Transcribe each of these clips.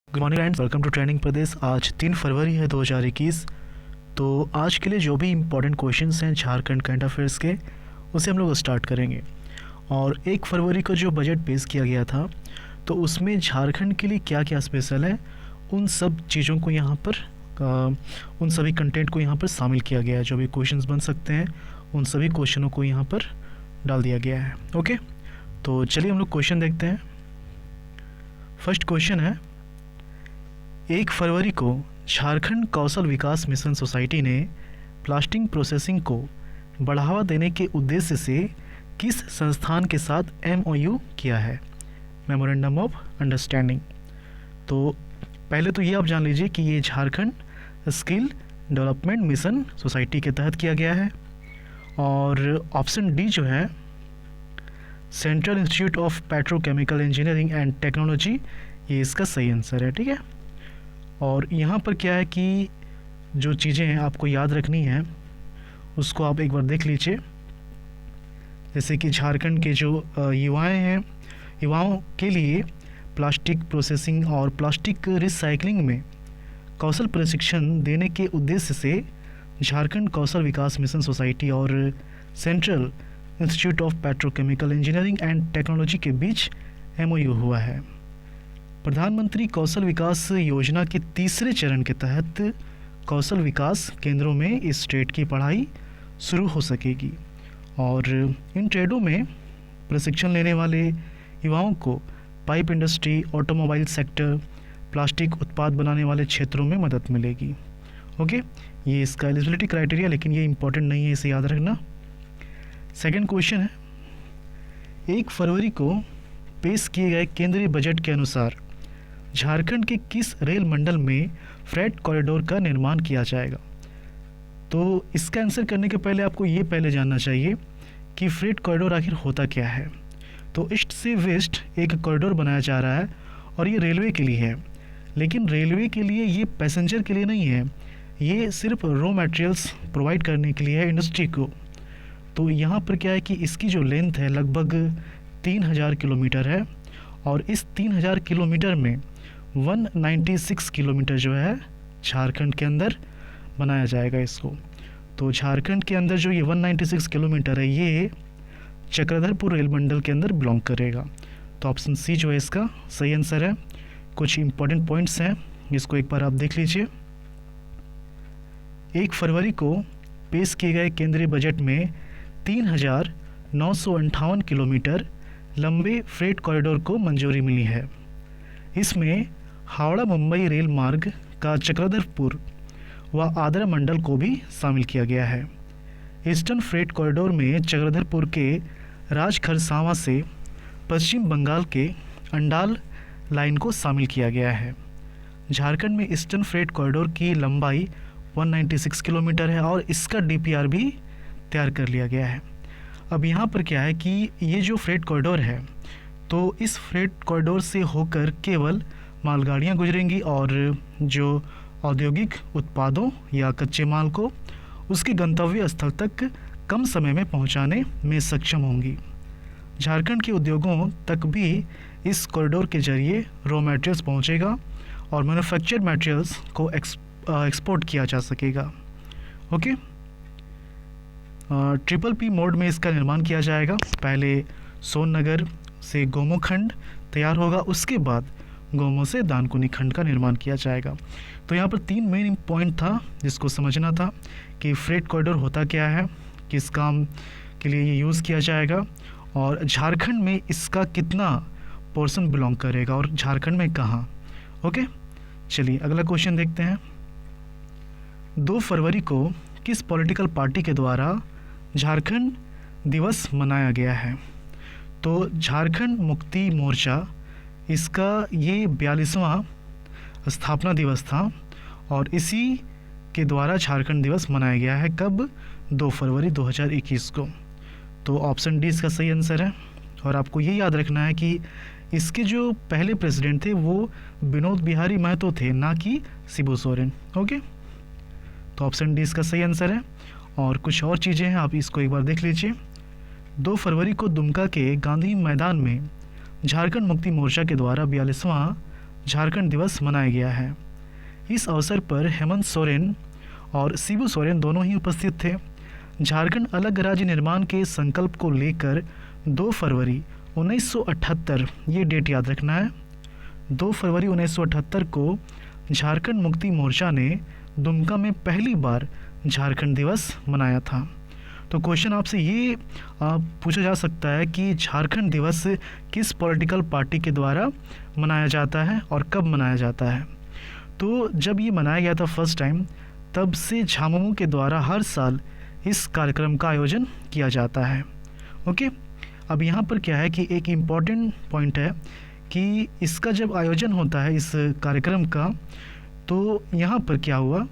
Good morning and welcome to training प्रदेश। आज 3 फरवरी है 2021। तो आज के लिए जो भी इम्पोर्टेंट क्वेश्चंस हैं झारखंड करंट अफेयर्स के, उसे हम लोग स्टार्ट करेंगे। और 1 फरवरी को जो बजट पेश किया गया था, तो उसमें झारखंड के लिए क्या क्या स्पेशल है, उन सब चीज़ों को यहाँ पर उन सभी कंटेंट को यहाँ पर शामिल किया गया है। जो भी क्वेश्चंस बन सकते हैं उन सभी क्वेश्चनों को यहाँ पर डाल दिया गया है। ओके, तो चलिए हम लोग क्वेश्चन देखते हैं। फर्स्ट क्वेश्चन है, 1 फरवरी को झारखंड कौशल विकास मिशन सोसाइटी ने प्लास्टिक प्रोसेसिंग को बढ़ावा देने के उद्देश्य से किस संस्थान के साथ MOU किया है? Memorandum of understanding. तो पहले तो ये आप जान लीजिए कि ये Jharkhand skill development mission society के तहत किया गया है। और ऑप्शन डी जो है, central institute of petrochemical engineering and technology, ये इसका सही आंसर है। ठीक है, और यहाँ पर क्या है कि जो चीज़ें आपको याद रखनी है उसको आप एक बार देख लीजिए। जैसे कि झारखंड के जो युवाओं के लिए प्लास्टिक प्रोसेसिंग और प्लास्टिक रिसाइकलिंग में कौशल प्रशिक्षण देने के उद्देश्य से झारखंड कौशल विकास मिशन सोसाइटी और central institute of petrochemical engineering and technology के बीच MOU हुआ है। प्रधानमंत्री कौशल विकास योजना के तीसरे चरण के तहत कौशल विकास केंद्रों में इस ट्रेड की पढ़ाई शुरू हो सकेगी और इन ट्रेडों में प्रशिक्षण लेने वाले युवाओं को pipe industry, automobile sector, plastic उत्पाद बनाने वाले क्षेत्रों में मदद मिलेगी। ओके, ये इसका एलिजिबिलिटी क्राइटेरिया, लेकिन ये इंपॉर्टेंट नहीं है, इसे याद रखना। सेकंड क्वेश्चन है, 1 फरवरी को पेश किए गए केंद्रीय बजट के अनुसार झारखंड के किस रेल मंडल में फ्रेट कॉरिडोर का निर्माण किया जाएगा? तो इसका आंसर करने के पहले आपको ये पहले जानना चाहिए कि फ्रेट कॉरिडोर आखिर होता क्या है। तो ईस्ट से वेस्ट एक कॉरिडोर बनाया जा रहा है और ये रेलवे के लिए है, लेकिन रेलवे के लिए ये पैसेंजर के लिए नहीं है, ये सिर्फ रॉ मटेरियल्स प्रोवाइड करने के लिए है इंडस्ट्री को। तो यहाँ पर क्या है कि इसकी जो लेंथ है लगभग 3000 किलोमीटर है और इस 3000 किलोमीटर में 196 किलोमीटर जो है झारखंड के अंदर बनाया जाएगा इसको। तो झारखंड के अंदर जो ये 196 किलोमीटर है, ये चक्रधरपुर रेल मंडल के अंदर बिलोंग करेगा। तो ऑप्शन सी जो है इसका सही आंसर है। कुछ इंपॉर्टेंट पॉइंट्स हैं, इसको एक बार आप देख लीजिए। 1 फरवरी को पेश किए गए केंद्रीय बजट में 3958 किलोमीटर लंबे फ्रेट कॉरिडोर को मंजूरी मिली है। इसमें हावड़ा मुंबई रेल मार्ग का चक्रधरपुर व आद्रा मंडल को भी शामिल किया गया है। ईस्टर्न फ्रेट कॉरिडोर में चक्रधरपुर के राजखरसावा से पश्चिम बंगाल के अंडाल लाइन को शामिल किया गया है। झारखंड में ईस्टर्न फ्रेट कॉरिडोर की लंबाई 196 किलोमीटर है और इसका DPR भी तैयार कर लिया गया है। अब यहाँ पर क्या है कि ये जो फ्रेट कॉरिडोर है, तो इस फ्रेट कॉरिडोर से होकर केवल मालगाड़ियाँ गुजरेंगी और जो औद्योगिक उत्पादों या कच्चे माल को उसके गंतव्य स्थल तक कम समय में पहुँचाने में सक्षम होंगी। झारखंड के उद्योगों तक भी इस कॉरिडोर के जरिए रॉ मटेरियल्स पहुँचेगा और मैन्युफैक्चर्ड मटेरियल्स को एक्सपोर्ट किया जा सकेगा। ओके, PPP मोड में इसका निर्माण किया जाएगा। पहले सोननगर से गोमो खंड तैयार होगा, उसके बाद गोमो से दानकुनी खंड का निर्माण किया जाएगा। तो यहाँ पर 3 मेन पॉइंट था जिसको समझना था कि फ्रेट कॉरिडोर होता क्या है, किस काम के लिए ये यूज़ किया जाएगा और झारखंड में इसका कितना पोर्शन बिलोंग करेगा और झारखंड में कहाँ। ओके, चलिए अगला क्वेश्चन देखते हैं। 2 फरवरी को किस पॉलिटिकल पार्टी के द्वारा झारखंड दिवस मनाया गया है? तो झारखंड मुक्ति मोर्चा, इसका ये 42वां स्थापना दिवस था और इसी के द्वारा झारखंड दिवस मनाया गया है। कब? 2 फरवरी 2021 को। तो ऑप्शन डी इसका सही आंसर है। और आपको ये याद रखना है कि इसके जो पहले प्रेसिडेंट थे वो विनोद बिहारी महतो थे, ना कि शिबू सोरेन। ओके, तो ऑप्शन डी इसका सही आंसर है। और कुछ और चीज़ें हैं, आप इसको एक बार देख लीजिए। 2 फरवरी को दुमका के गांधी मैदान में झारखंड मुक्ति मोर्चा के द्वारा 42वां झारखंड दिवस मनाया गया है। इस अवसर पर हेमंत सोरेन और शिबू सोरेन दोनों ही उपस्थित थे। झारखंड अलग राज्य निर्माण के संकल्प को लेकर 2 फरवरी 1978, ये डेट याद रखना है, 2 फरवरी 1978 को झारखंड मुक्ति मोर्चा ने दुमका में पहली बार झारखंड दिवस मनाया था। तो क्वेश्चन आपसे ये पूछा जा सकता है कि झारखंड दिवस किस पॉलिटिकल पार्टी के द्वारा मनाया जाता है और कब मनाया जाता है। तो जब ये मनाया गया था फर्स्ट टाइम, तब से झामुमो के द्वारा हर साल इस कार्यक्रम का आयोजन किया जाता है। ओके, अब यहाँ पर क्या है कि एक इम्पॉर्टेंट पॉइंट है कि इसका जब आयोजन होता है इस कार्यक्रम का, तो यहाँ पर क्या हुआ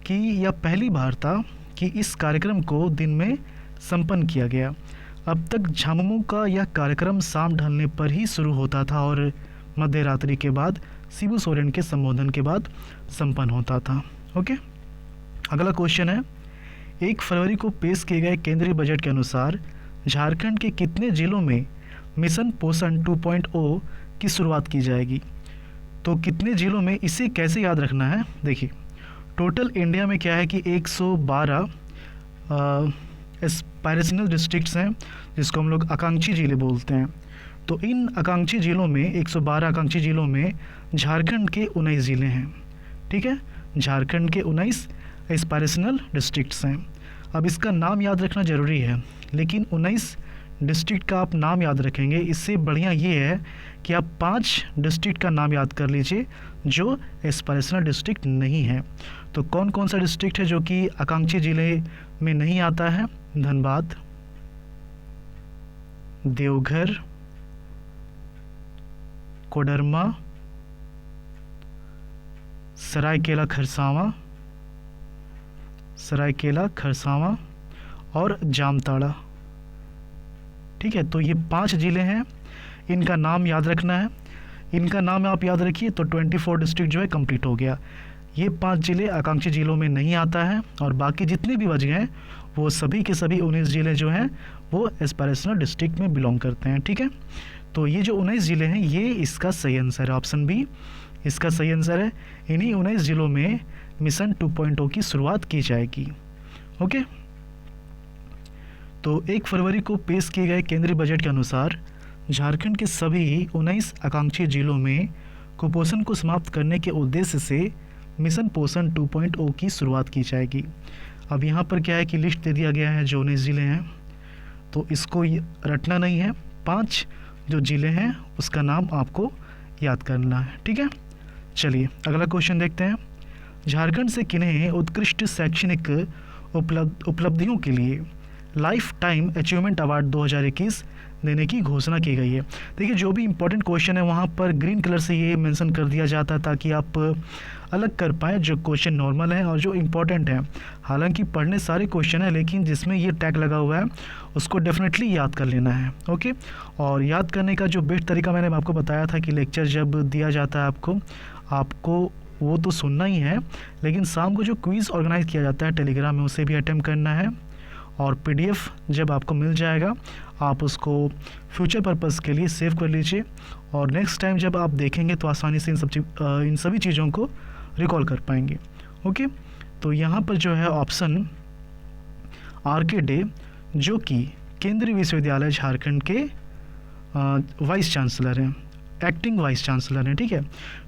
कि यह पहली बार था कि इस कार्यक्रम को दिन में संपन्न किया गया। अब तक झामुमो का यह कार्यक्रम शाम ढलने पर ही शुरू होता था और मध्य रात्रि के बाद शिबू सोरेन के संबोधन के बाद संपन्न होता था। ओके, अगला क्वेश्चन है, 1 फरवरी को पेश किए गए केंद्रीय बजट के अनुसार झारखंड के कितने जिलों में मिशन पोषण 2.0 की शुरुआत की जाएगी। तो कितने जिलों में, इसे कैसे याद रखना है, देखिए टोटल इंडिया में क्या है कि 112 एस्पायरेशनल डिस्ट्रिक्ट्स हैं, जिसको हम लोग आकांक्षी जिले बोलते हैं। तो इन आकांक्षी जिलों में 112 आकांक्षी जिलों में झारखंड के 19 ज़िले हैं। ठीक है, झारखंड के 19 एस्पायरेशनल डिस्ट्रिक्ट्स हैं। अब इसका नाम याद रखना ज़रूरी है, लेकिन 19 डिस्ट्रिक्ट का आप नाम याद रखेंगे, इससे बढ़िया ये है कि आप 5 डिस्ट्रिक्ट का नाम याद कर लीजिए जो एस्पायरेशनल डिस्ट्रिक्ट नहीं है। तो कौन कौन सा डिस्ट्रिक्ट है जो कि आकांक्षी जिले में नहीं आता है? धनबाद, देवघर, कोडरमा, सरायकेला खरसावां और जामताड़ा। ठीक है, तो ये 5 ज़िले हैं, इनका नाम याद रखना है। इनका नाम आप याद रखिए तो 24 डिस्ट्रिक्ट जो है कंप्लीट हो गया। ये 5 ज़िले आकांक्षी जिलों में नहीं आता है और बाकी जितने भी बच गए वो सभी के सभी 19 ज़िले जो हैं वो एस्पायरेशनल डिस्ट्रिक्ट में बिलोंग करते हैं। ठीक है, तो ये जो 19 ज़िले हैं ये इसका सही आंसर है, ऑप्शन बी इसका सही आंसर है। इन्हीं 19 ज़िलों में मिशन 2.0 की शुरुआत की जाएगी। ओके, तो 1 फरवरी को पेश किए गए केंद्रीय बजट के अनुसार झारखंड के सभी 19 आकांक्षी जिलों में कुपोषण को समाप्त करने के उद्देश्य से मिशन पोषण 2.0 की शुरुआत की जाएगी। अब यहाँ पर क्या है कि लिस्ट दे दिया गया है जो 19 ज़िले हैं, तो इसको रटना नहीं है, 5 जो ज़िले हैं उसका नाम आपको याद करना है। ठीक है, चलिए अगला क्वेश्चन देखते हैं। झारखंड से किन्हें उत्कृष्ट शैक्षणिक उपलब्धियों के लिए लाइफ टाइम अचीवमेंट अवार्ड 2021 देने की घोषणा की गई है। देखिए जो भी इंपॉर्टेंट क्वेश्चन है वहाँ पर ग्रीन कलर से ये मेंशन कर दिया जाता है ताकि आप अलग कर पाएँ जो क्वेश्चन नॉर्मल है और जो इम्पोर्टेंट है। हालांकि पढ़ने सारे क्वेश्चन है, लेकिन जिसमें ये टैग लगा हुआ है उसको डेफिनेटली याद कर लेना है। ओके, और याद करने का जो बेस्ट तरीका मैंने आपको बताया था कि लेक्चर जब दिया जाता है आपको वो तो सुनना ही है, लेकिन शाम को जो क्विज़ ऑर्गेनाइज किया जाता है टेलीग्राम में उसे भी अटेम्प्ट करना है। और PDF जब आपको मिल जाएगा आप उसको फ्यूचर पर्पस के लिए सेव कर लीजिए और नेक्स्ट टाइम जब आप देखेंगे तो आसानी से इन सभी चीज़ों को रिकॉल कर पाएंगे। ओके, तो यहाँ पर जो है ऑप्शन RK डे जो कि केंद्रीय विश्वविद्यालय झारखंड के वाइस चांसलर हैं, एक्टिंग वाइस चांसलर हैं। ठीक है,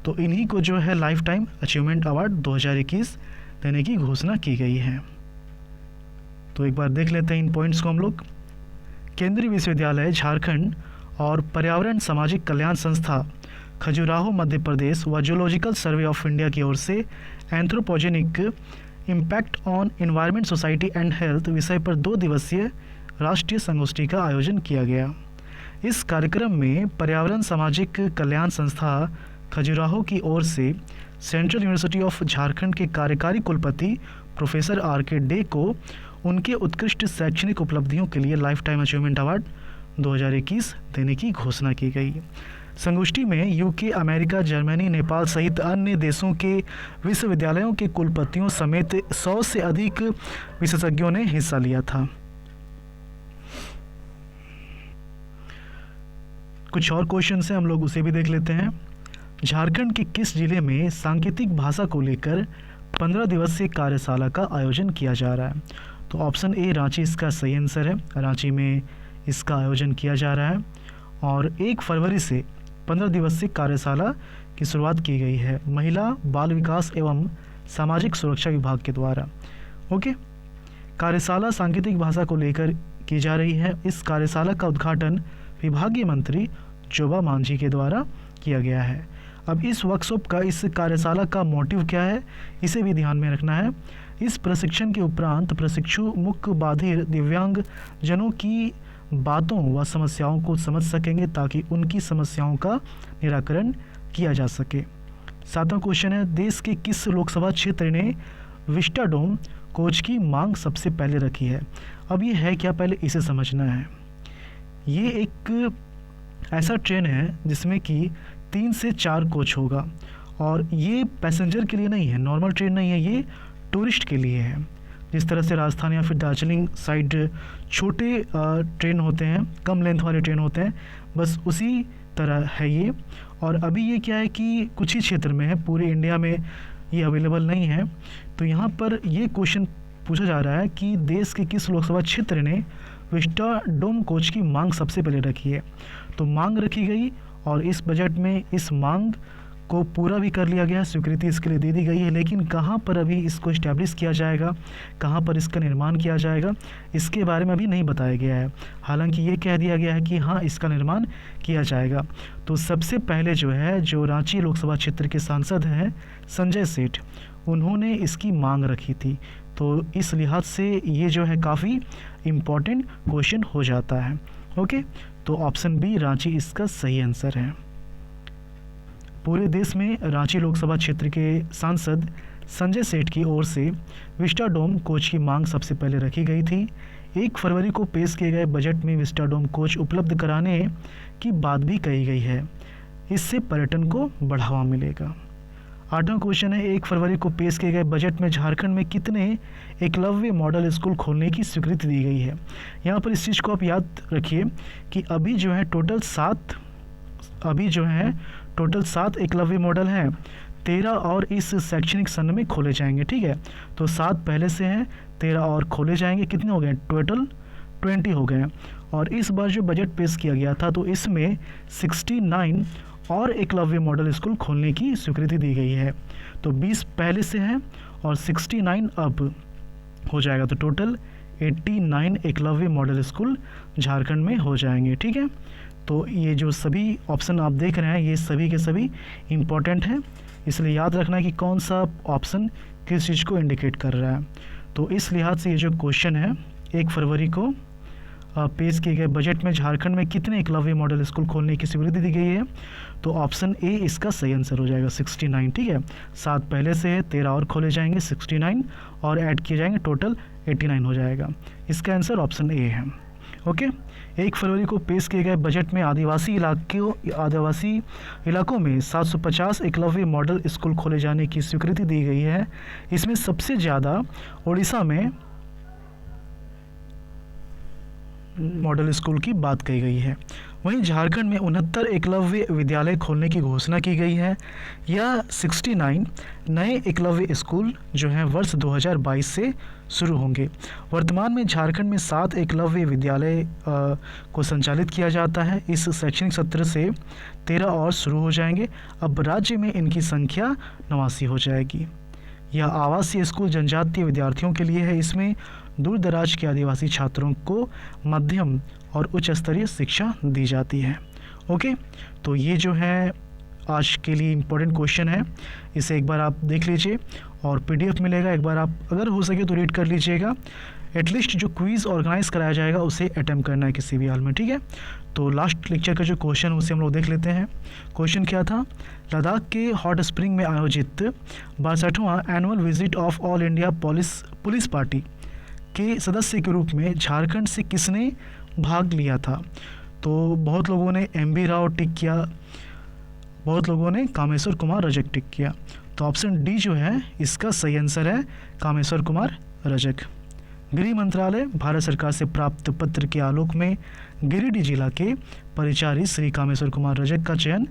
तो इन्हीं को जो है लाइफ टाइम अचीवमेंट अवार्ड 2021 देने की घोषणा की गई है। तो एक बार देख लेते हैं इन पॉइंट्स को हम लोग। केंद्रीय विश्वविद्यालय झारखंड और पर्यावरण सामाजिक कल्याण संस्था खजुराहो मध्य प्रदेश व जूलॉजिकल सर्वे ऑफ इंडिया की ओर से anthropogenic impact on environment society and health विषय पर 2 दिवसीय राष्ट्रीय संगोष्ठी का आयोजन किया गया। इस कार्यक्रम में पर्यावरण सामाजिक कल्याण संस्था खजुराहो की ओर से सेंट्रल यूनिवर्सिटी ऑफ झारखंड के कार्यकारी कुलपति प्रोफेसर RK डे को उनके उत्कृष्ट शैक्षणिक उपलब्धियों के लिए लाइफ टाइम अचीवमेंट अवार्ड 2021 देने की घोषणा की गई। संगोष्ठी में UK, अमेरिका, जर्मनी, नेपाल सहित अन्य देशों के विश्वविद्यालयों के कुलपतियों समेत 100 से अधिक विशेषज्ञों ने हिस्सा लिया था। कुछ और क्वेश्चन हैं, हम लोग उसे भी देख लेते हैं। झारखंड के किस जिले में सांकेतिक भाषा को लेकर 15 दिवसीय कार्यशाला का आयोजन किया जा रहा है? तो ऑप्शन ए रांची इसका सही आंसर है। रांची में इसका आयोजन किया जा रहा है और 1 फरवरी से 15 दिवसीय कार्यशाला की शुरुआत की गई है महिला बाल विकास एवं सामाजिक सुरक्षा विभाग के द्वारा। ओके, कार्यशाला सांकेतिक भाषा को लेकर की जा रही है। इस कार्यशाला का उद्घाटन विभागीय मंत्री जोबा मांझी के द्वारा किया गया है। अब इस वर्कशॉप का, इस कार्यशाला का मोटिव क्या है, इसे भी ध्यान में रखना है। इस प्रशिक्षण के उपरांत प्रशिक्षु मुख्य बाधिर दिव्यांग जनों की बातों व समस्याओं को समझ सकेंगे ताकि उनकी समस्याओं का निराकरण किया जा सके। 7वां क्वेश्चन है, देश के किस लोकसभा क्षेत्र ने विस्टाडोम कोच की मांग सबसे पहले रखी है? अब ये है क्या, पहले इसे समझना है। ये एक ऐसा ट्रेन है जिसमें कि 3 से 4 कोच होगा और ये पैसेंजर के लिए नहीं है, नॉर्मल ट्रेन नहीं है, ये टूरिस्ट के लिए है। जिस तरह से राजस्थान या फिर दार्जिलिंग साइड छोटे ट्रेन होते हैं, कम लेंथ वाले ट्रेन होते हैं, बस उसी तरह है ये। और अभी ये क्या है कि कुछ ही क्षेत्र में है, पूरे इंडिया में ये अवेलेबल नहीं है। तो यहाँ पर ये क्वेश्चन पूछा जा रहा है कि देश के किस लोकसभा क्षेत्र ने विस्टाडोम कोच की मांग सबसे पहले रखी है? तो मांग रखी गई और इस बजट में इस मांग को पूरा भी कर लिया गया, स्वीकृति इसके लिए दे दी गई है। लेकिन कहाँ पर अभी इसको इस्टेब्लिश किया जाएगा, कहाँ पर इसका निर्माण किया जाएगा, इसके बारे में अभी नहीं बताया गया है। हालांकि ये कह दिया गया है कि हाँ, इसका निर्माण किया जाएगा। तो सबसे पहले जो है, जो रांची लोकसभा क्षेत्र के सांसद हैं संजय सेठ, उन्होंने इसकी मांग रखी थी। तो इस लिहाज से ये जो है काफ़ी इम्पॉर्टेंट क्वेश्चन हो जाता है। ओके, तो ऑप्शन बी रांची इसका सही आंसर है। पूरे देश में रांची लोकसभा क्षेत्र के सांसद संजय सेठ की ओर से विस्टाडोम कोच की मांग सबसे पहले रखी गई थी। 1 फरवरी को पेश किए गए बजट में विस्टाडोम कोच उपलब्ध कराने की बात भी कही गई है। इससे पर्यटन को बढ़ावा मिलेगा। 8वां क्वेश्चन है, 1 फरवरी को पेश किए गए बजट में झारखंड में कितने एकलव्य मॉडल स्कूल खोलने की स्वीकृति दी गई है? यहाँ पर इस चीज़ को आप याद रखिए कि अभी जो है टोटल 7 एकलव्य मॉडल हैं, 13 और इस शैक्षणिक सत्र में खोले जाएंगे। ठीक है, तो 7 पहले से हैं, 13 और खोले जाएंगे। कितने हो गए? टोटल 20 हो गए। और इस बार जो बजट पेश किया गया था तो इसमें 69 और एकलव्य मॉडल स्कूल खोलने की स्वीकृति दी गई है। तो 20 पहले से हैं और 69 अब हो जाएगा, तो total 89 Eklavya model school Jharkhand में हो जाएंगे। ठीक है, तो ये जो सभी ऑप्शन आप देख रहे हैं ये सभी के सभी इम्पॉर्टेंट हैं, इसलिए याद रखना है कि कौन सा ऑप्शन किस चीज़ को इंडिकेट कर रहा है। तो इस लिहाज से ये जो क्वेश्चन है, 1 फरवरी को पेश किए गए बजट में झारखंड में कितने एकलव्य मॉडल स्कूल खोलने की स्वीकृति दी गई है? तो ऑप्शन ए इसका सही आंसर हो जाएगा, 69। ठीक है, 7 पहले से है, 13 और खोले जाएंगे, 69 और ऐड किए जाएंगे, टोटल 89 हो जाएगा। इसका आंसर ऑप्शन ए है। ओके, 1 फरवरी को पेश किए गए बजट में आदिवासी इलाकों में 750 एकलव्य मॉडल स्कूल खोले जाने की स्वीकृति दी गई है। इसमें सबसे ज़्यादा उड़ीसा में मॉडल स्कूल की बात कही गई है। वहीं झारखंड में 69 एकलव्य विद्यालय खोलने की घोषणा की गई है। यह 69 नए एकलव्य स्कूल जो हैं वर्ष 2022 से शुरू होंगे। वर्तमान में झारखंड में 7 एकलव्य विद्यालय को संचालित किया जाता है। इस शैक्षणिक सत्र से 13 और शुरू हो जाएंगे। अब राज्य में इनकी संख्या 89 हो जाएगी। यह आवासीय स्कूल जनजातीय विद्यार्थियों के लिए है। इसमें दूर दराज के आदिवासी छात्रों को मध्यम और उच्च स्तरीय शिक्षा दी जाती है। ओके, तो ये जो है आज के लिए इम्पोर्टेंट क्वेश्चन है, इसे एक बार आप देख लीजिए और पीडीएफ मिलेगा, एक बार आप अगर हो सके तो रीड कर लीजिएगा। एटलीस्ट जो क्विज़ ऑर्गेनाइज कराया जाएगा उसे अटेम्प्ट करना है किसी भी हाल में। ठीक है, तो लास्ट लेक्चर का जो क्वेश्चन उसे हम लोग देख लेते हैं। क्वेश्चन क्या था? लद्दाख के हॉट स्प्रिंग में आयोजित 62वां annual visit of all India police party के सदस्य के रूप में झारखंड से किसने भाग लिया था? तो बहुत लोगों ने एम.बी. राव टिक किया, बहुत लोगों ने कामेश्वर कुमार रजक टिक किया। तो ऑप्शन डी जो है इसका सही आंसर है, कामेश्वर कुमार रजक। गृह मंत्रालय भारत सरकार से प्राप्त पत्र के आलोक में गिरिडीह जिला के परिचारी श्री कामेश्वर कुमार रजक का चयन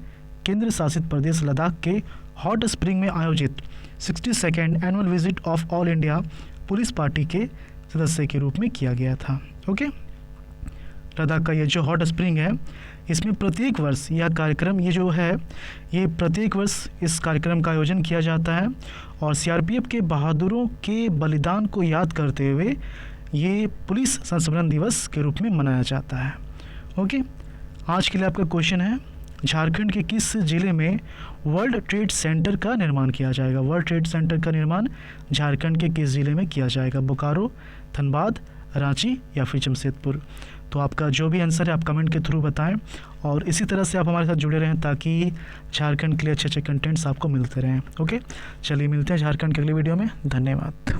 केंद्र शासित प्रदेश लद्दाख के हॉट स्प्रिंग में आयोजित 62nd annual visit of all India police party के सदस्य के रूप में किया गया था। ओके, लद्दाख का ये जो हॉट स्प्रिंग है, इसमें प्रत्येक वर्ष यह कार्यक्रम ये प्रत्येक वर्ष इस कार्यक्रम का आयोजन किया जाता है और सीआरपीएफ के बहादुरों के बलिदान को याद करते हुए ये पुलिस संस्मरण दिवस के रूप में मनाया जाता है। ओके, आज के लिए आपका क्वेश्चन है, झारखंड के किस जिले में वर्ल्ड ट्रेड सेंटर का निर्माण किया जाएगा? वर्ल्ड ट्रेड सेंटर का निर्माण झारखंड के किस जिले में किया जाएगा? बोकारो, धनबाद, रांची या फिर जमशेदपुर? तो आपका जो भी आंसर है आप कमेंट के थ्रू बताएं और इसी तरह से आप हमारे साथ जुड़े रहें ताकि झारखंड के लिए अच्छे अच्छे कंटेंट्स आपको मिलते रहें। ओके, चलिए मिलते हैं झारखंड के अगले वीडियो में। धन्यवाद।